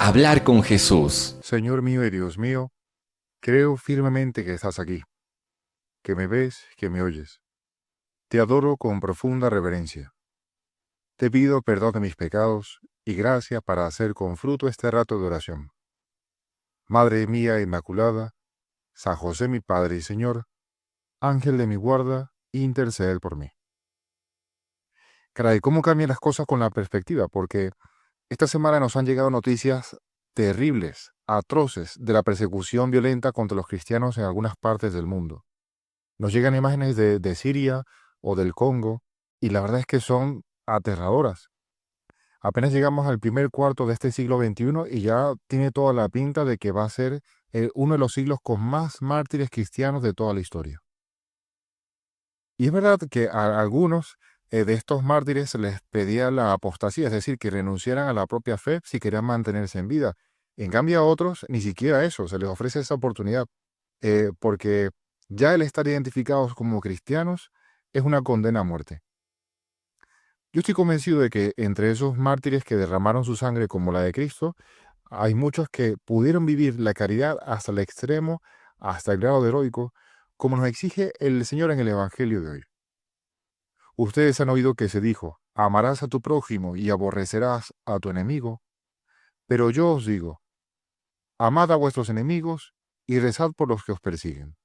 Hablar con Jesús. Señor mío y Dios mío, creo firmemente que estás aquí, que me ves, que me oyes. Te adoro con profunda reverencia. Te pido perdón de mis pecados y gracia para hacer con fruto este rato de oración. Madre mía Inmaculada, San José mi Padre y Señor, Ángel de mi guarda, intercede por mí. Caray, ¿cómo cambian las cosas con la perspectiva? Porque esta semana nos han llegado noticias terribles, atroces, de la persecución violenta contra los cristianos en algunas partes del mundo. Nos llegan imágenes de Siria o del Congo y la verdad es que son aterradoras. Apenas llegamos al primer cuarto de este siglo XXI y ya tiene toda la pinta de que va a ser uno de los siglos con más mártires cristianos de toda la historia. Y es verdad que a algunos de estos mártires se les pedía la apostasía, es decir, que renunciaran a la propia fe si querían mantenerse en vida. En cambio a otros ni siquiera eso, se les ofrece esa oportunidad, porque ya el estar identificados como cristianos es una condena a muerte. Yo estoy convencido de que entre esos mártires que derramaron su sangre como la de Cristo, hay muchos que pudieron vivir la caridad hasta el extremo, hasta el grado de heroico, como nos exige el Señor en el Evangelio de hoy. Ustedes han oído que se dijo, amarás a tu prójimo y aborrecerás a tu enemigo, pero yo os digo, amad a vuestros enemigos y rezad por los que os persiguen.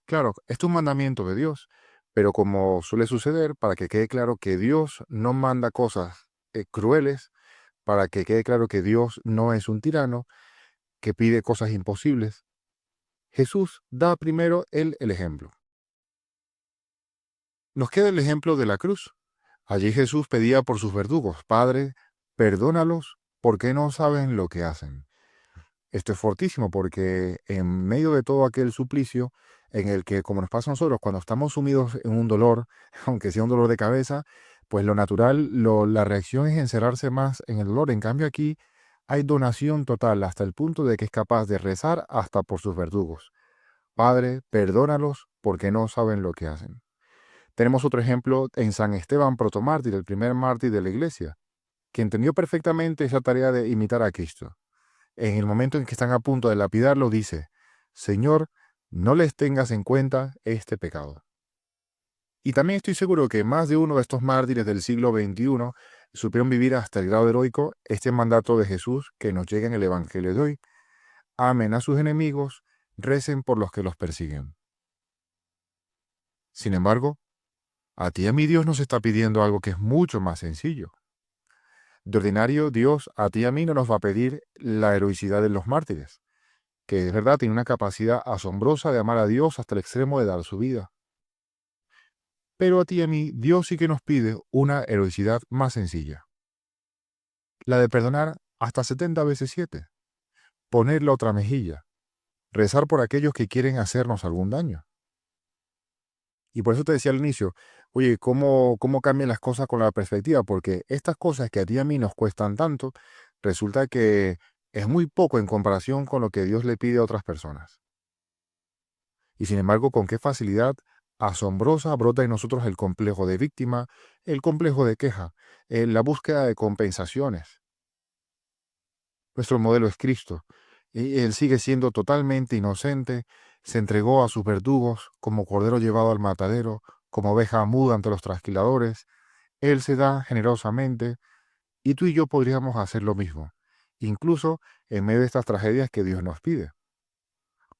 Claro, esto es un mandamiento de Dios, pero como suele suceder, para que quede claro que Dios no manda cosas crueles, para que quede claro que Dios no es un tirano que pide cosas imposibles, Jesús da primero él el ejemplo. Nos queda el ejemplo de la cruz. Allí Jesús pedía por sus verdugos, Padre, perdónalos porque no saben lo que hacen. Esto es fortísimo porque en medio de todo aquel suplicio en el que, como nos pasa a nosotros, cuando estamos sumidos en un dolor, aunque sea un dolor de cabeza, pues lo natural, la reacción es encerrarse más en el dolor. En cambio aquí hay donación total hasta el punto de que es capaz de rezar hasta por sus verdugos. Padre, perdónalos porque no saben lo que hacen. Tenemos otro ejemplo en San Esteban protomártir, el primer mártir de la iglesia, que entendió perfectamente esa tarea de imitar a Cristo. En el momento en que están a punto de lapidarlo, dice, Señor, no les tengas en cuenta este pecado. Y también estoy seguro que más de uno de estos mártires del siglo XXI supieron vivir hasta el grado heroico este mandato de Jesús que nos llega en el Evangelio de hoy. Amen a sus enemigos, recen por los que los persiguen. Sin embargo, a ti y a mí Dios nos está pidiendo algo que es mucho más sencillo. De ordinario, Dios a ti y a mí no nos va a pedir la heroicidad de los mártires, que es verdad tiene una capacidad asombrosa de amar a Dios hasta el extremo de dar su vida. Pero a ti y a mí Dios sí que nos pide una heroicidad más sencilla, la de perdonar hasta 70 veces 7, poner la otra mejilla, rezar por aquellos que quieren hacernos algún daño. Y por eso te decía al inicio, oye, ¿cómo cambian las cosas con la perspectiva? Porque estas cosas que a ti y a mí nos cuestan tanto, resulta que es muy poco en comparación con lo que Dios le pide a otras personas. Y sin embargo, con qué facilidad asombrosa brota en nosotros el complejo de víctima, el complejo de queja, la búsqueda de compensaciones. Nuestro modelo es Cristo, y Él sigue siendo totalmente inocente, se entregó a sus verdugos como cordero llevado al matadero, como oveja muda ante los trasquiladores. Él se da generosamente, y tú y yo podríamos hacer lo mismo, incluso en medio de estas tragedias que Dios nos pide.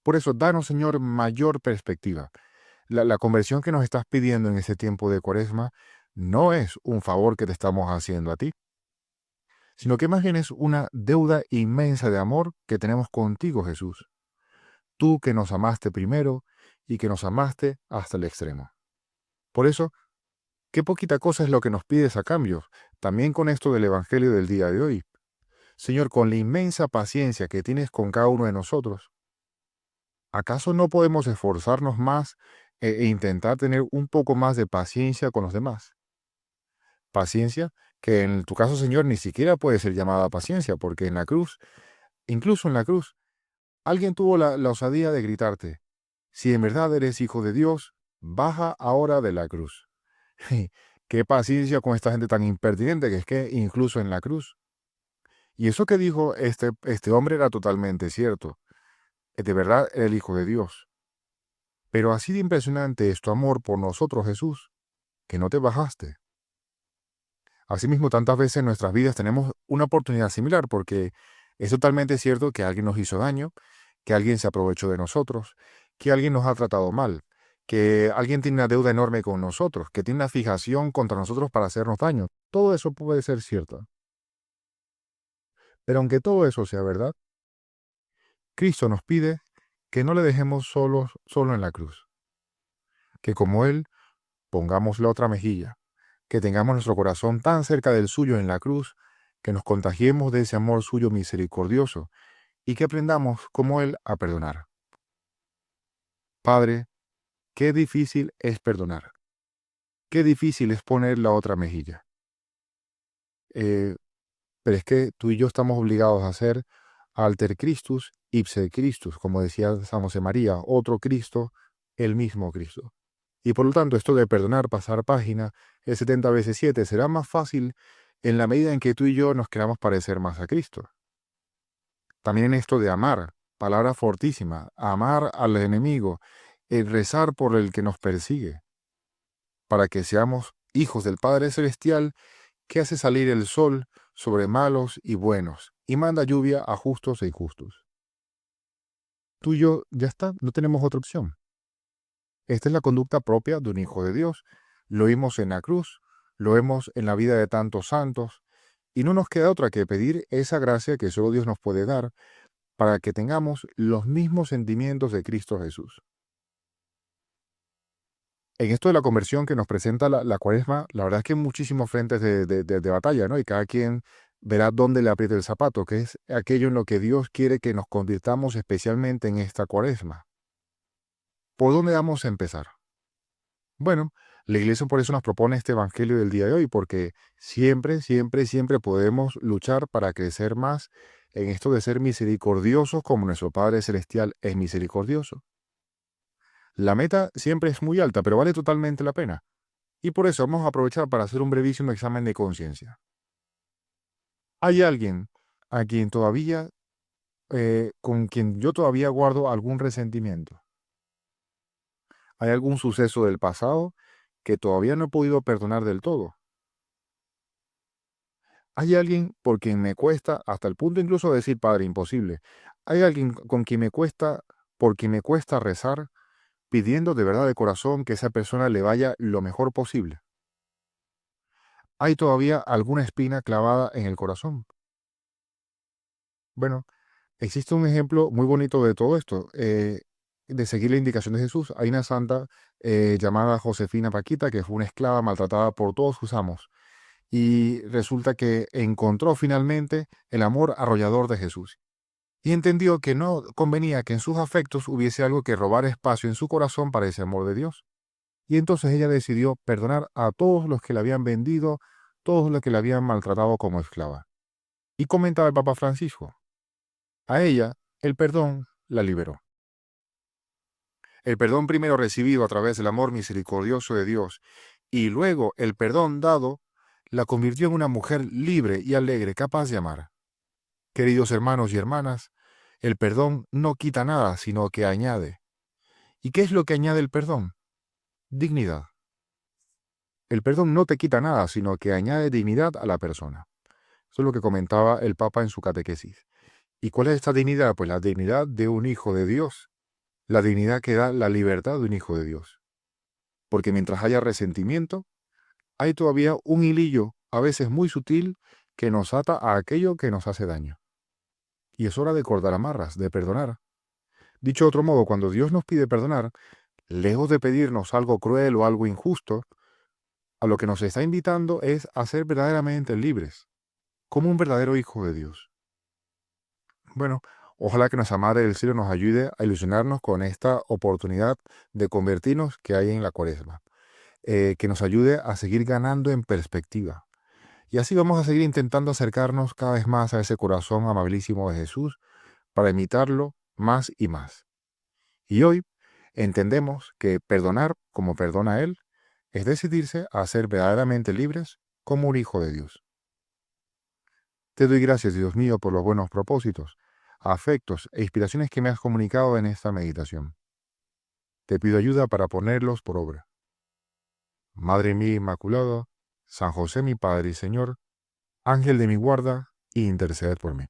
Por eso, danos, Señor, mayor perspectiva. La conversión que nos estás pidiendo en ese tiempo de Cuaresma no es un favor que te estamos haciendo a ti, sino que más bien es una deuda inmensa de amor que tenemos contigo, Jesús. Tú que nos amaste primero y que nos amaste hasta el extremo. Por eso, qué poquita cosa es lo que nos pides a cambio, también con esto del Evangelio del día de hoy. Señor, con la inmensa paciencia que tienes con cada uno de nosotros, ¿acaso no podemos esforzarnos más e intentar tener un poco más de paciencia con los demás? Paciencia que en tu caso, Señor, ni siquiera puede ser llamada paciencia, porque en la cruz, incluso en la cruz, alguien tuvo la osadía de gritarte, si en verdad eres hijo de Dios, baja ahora de la cruz. Qué paciencia con esta gente tan impertinente que es que incluso en la cruz. Y eso que dijo este hombre era totalmente cierto. De verdad era el Hijo de Dios. Pero así de impresionante es tu amor por nosotros, Jesús, que no te bajaste. Asimismo, tantas veces en nuestras vidas tenemos una oportunidad similar, porque es totalmente cierto que alguien nos hizo daño, que alguien se aprovechó de nosotros, que alguien nos ha tratado mal, que alguien tiene una deuda enorme con nosotros, que tiene una fijación contra nosotros para hacernos daño. Todo eso puede ser cierto. Pero aunque todo eso sea verdad, Cristo nos pide que no le dejemos solo en la cruz, que como Él pongamos la otra mejilla, que tengamos nuestro corazón tan cerca del suyo en la cruz, que nos contagiemos de ese amor suyo misericordioso y que aprendamos como Él a perdonar. Padre, qué difícil es perdonar, qué difícil es poner la otra mejilla. Eh, pero es que tú y yo estamos obligados a hacer alter Christus, ipse Christus, como decía San José María, otro Cristo, el mismo Cristo. Y por lo tanto, esto de perdonar, pasar página, el 70 veces 7, será más fácil en la medida en que tú y yo nos queramos parecer más a Cristo. También esto de amar, palabra fortísima, amar al enemigo, el rezar por el que nos persigue, para que seamos hijos del Padre Celestial que hace salir el sol sobre malos y buenos y manda lluvia a justos e injustos. Tú y yo ya está, no tenemos otra opción. Esta es la conducta propia de un hijo de Dios. Lo vimos en la cruz, lo vemos en la vida de tantos santos, y no nos queda otra que pedir esa gracia que solo Dios nos puede dar para que tengamos los mismos sentimientos de Cristo Jesús. En esto de la conversión que nos presenta la Cuaresma, la verdad es que hay muchísimos frentes de batalla, ¿no? Y cada quien verá dónde le aprieta el zapato, que es aquello en lo que Dios quiere que nos convirtamos especialmente en esta Cuaresma. ¿Por dónde vamos a empezar? Bueno, la Iglesia por eso nos propone este Evangelio del día de hoy, porque siempre, siempre, siempre podemos luchar para crecer más en esto de ser misericordiosos como nuestro Padre Celestial es misericordioso. La meta siempre es muy alta, pero vale totalmente la pena. Y por eso vamos a aprovechar para hacer un brevísimo examen de conciencia. ¿Hay alguien a quien todavía, con quien yo todavía guardo algún resentimiento? ¿Hay algún suceso del pasado que todavía no he podido perdonar del todo? ¿Hay alguien por quien me cuesta, hasta el punto incluso de decir, Padre, imposible? ¿Hay alguien con quien me cuesta, por quien me cuesta rezar, pidiendo de verdad de corazón que esa persona le vaya lo mejor posible? ¿Hay todavía alguna espina clavada en el corazón? Bueno, existe un ejemplo muy bonito de todo esto, de seguir la indicación de Jesús. Hay una santa llamada Josefina Paquita, que fue una esclava maltratada por todos sus amos. Y resulta que encontró finalmente el amor arrollador de Jesús. Y entendió que no convenía que en sus afectos hubiese algo que robar espacio en su corazón para ese amor de Dios. Y entonces ella decidió perdonar a todos los que la habían vendido, todos los que la habían maltratado como esclava. Y comentaba el Papa Francisco, a ella el perdón la liberó. El perdón primero recibido a través del amor misericordioso de Dios y luego el perdón dado la convirtió en una mujer libre y alegre, capaz de amar. Queridos hermanos y hermanas, el perdón no quita nada, sino que añade. ¿Y qué es lo que añade el perdón? Dignidad. El perdón no te quita nada, sino que añade dignidad a la persona. Eso es lo que comentaba el Papa en su catequesis. ¿Y cuál es esta dignidad? Pues la dignidad de un hijo de Dios, la dignidad que da la libertad de un hijo de Dios. Porque mientras haya resentimiento, hay todavía un hilillo, a veces muy sutil, que nos ata a aquello que nos hace daño. Y es hora de cortar amarras, de perdonar. Dicho de otro modo, cuando Dios nos pide perdonar, lejos de pedirnos algo cruel o algo injusto, a lo que nos está invitando es a ser verdaderamente libres, como un verdadero hijo de Dios. Bueno, ojalá que nuestra Madre del Cielo nos ayude a ilusionarnos con esta oportunidad de convertirnos que hay en la Cuaresma, que nos ayude a seguir ganando en perspectiva. Y así vamos a seguir intentando acercarnos cada vez más a ese corazón amabilísimo de Jesús para imitarlo más y más. Y hoy entendemos que perdonar como perdona Él es decidirse a ser verdaderamente libres como un hijo de Dios. Te doy gracias, Dios mío, por los buenos propósitos, afectos e inspiraciones que me has comunicado en esta meditación. Te pido ayuda para ponerlos por obra. Madre mía Inmaculada, San José mi Padre y Señor, Ángel de mi guarda, interceded por mí.